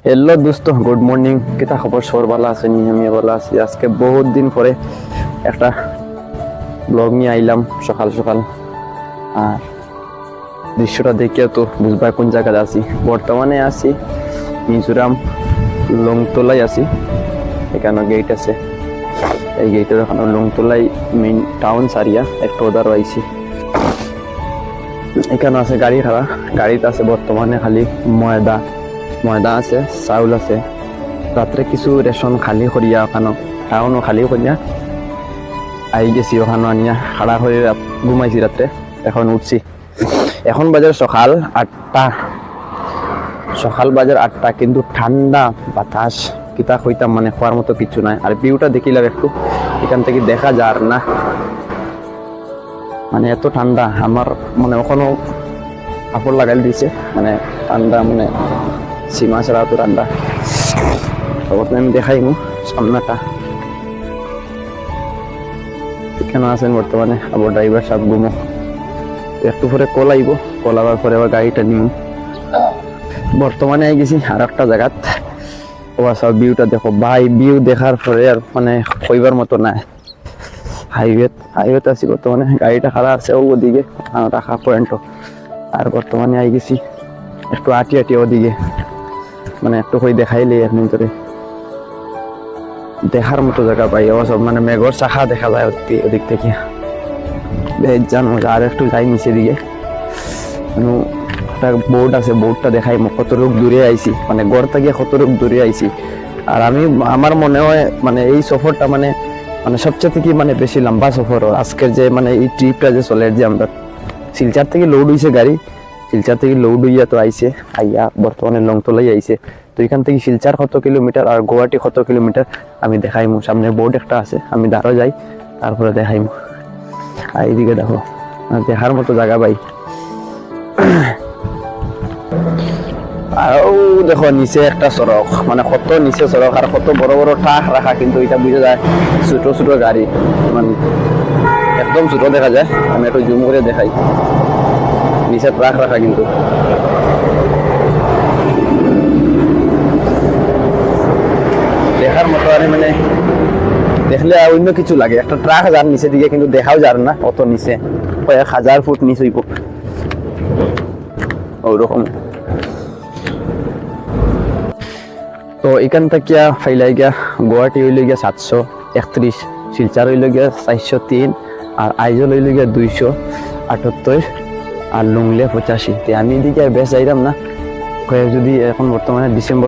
Hello দোস্ত, good morning. কিতা খবর? সর ভালো আছে নি? আমি ভালো আছি। আজকে বহুত দিন পরে একটা ব্লগ নিয়ে আইলাম সকাল সকাল। আর দৃশ্যটা দেখে তো বুঝবা কোন জায়গায় আছি। বর্তমানে আছি মিজোরাম লংতলাই আছি। এখানে গেট আছে, এই গেটের ওখানে লংতলাই মেইন টাউন সারিয়া একটু ওদারও আইছি। এখানে আছে গাড়ি খাড়া, গাড়িতে আছে বর্তমানে খালি ময়দা আছে, চাউল আছে। রাত্রে কিছু রেশন খালি করিয়া ওখানে টাউনও খালি করিয়া আই গেছি। ওখানে আনিয়া খাড়া হয়ে ঘুমাইছি রাত্রে। এখন উঠছি। এখন বাজার সকাল 8টা, কিন্তু ঠান্ডা বাতাস। কিতা হইতাম মানে খাওয়ার মতো কিছু নাই। আর ভিউটা দেখিলাম একটু, এখান থেকে দেখা যার না, মানে এত ঠান্ডা। আমার মানে ওখানে কাপড় লাগাই দিয়েছে, মানে ঠান্ডা মানে সীমা ছাড়া তো ঠান্ডা। আমি দেখাই সামনাটা এখানে আছেন বর্তমানে আবার ড্রাইভার সাহেব। ঘুমো একটু পরে কল আইব, কল আবার পরে আবার গাড়িটা নিব। বর্তমানে আই গেছি আর একটা জায়গাত। ও সব ভিউটা দেখো ভাই, ভিউ দেখার পরে আর মানে কইবার মতো নাই। হাইওয়েতে আছি বর্তমানে, গাড়িটা খারাপ আছে ওদিকে রাখা পয়েন্ট। আর বর্তমানে আই গেছি একটু আটি ওদিকে, মানে একটু কই দেখাইলে এর ভিতরে দেখার মতো জায়গা পাই। সব মানে মেঘর শাখা দেখা যায় ওদিক থেকে। জানো আর একটু যাই নিচে দিকে, একটা বোর্ড আছে, বোর্ডটা দেখাই কত রোগ দূরে আইছি, মানে গড় থেকে কত রোগ দূরে আইছি। আর আমার মনে হয় মানে এই সফরটা মানে সবচেয়ে থেকে মানে বেশি লম্বা সফর। আজকের যে মানে এই ট্রিপটা যে চলে, যে আমরা শিলচর থেকে লোড হয়েছে গাড়ি, শিলচর থেকে লোড হইয়া তো আইছে, আইয়া বর্তমানে লংতলাই আইছে। তো এখান থেকে শিলচর কত কিলোমিটার আর গুয়াহাটি কত কিলোমিটার আমি দেখাইমু। সামনে বোর্ড একটা আছে, আমি দাঁড়ো যাই তারপরে দেখাইমু। আর এইদিকে দেখো দেখার মতো জায়গা ভাই। আর দেখো নিচে একটা সড়ক, মানে কত নিচে সড়ক আর কত বড় বড় ট্রাক রাখা, কিন্তু এটা বুঝা যায় ছোট ছোট গাড়ি, মানে একদম ছোট দেখা যায়। আমি একটু জুম করে দেখাই, নিচে ট্রাক রাখা কিন্তু দেখার মতো। আর মানে দেখলে অন্য কিছু লাগে। একটা ট্রাক যার নিচে দিকে, কিন্তু দেখাও যার না অত নিচে, কয়েক হাজার ফুট নিচে হইব ওরকম। তো এখান থেকে ফাইলাই গিয়া গুয়াহাটি হইল গিয়া 731, শিলচর হইল গিয়া 403, আর আইজল হইল গিয়া 278, আর লুংলে 85। আমি এদিকে বেশ যাইলাম না, যদি এখন বর্তমানে ডিসেম্বর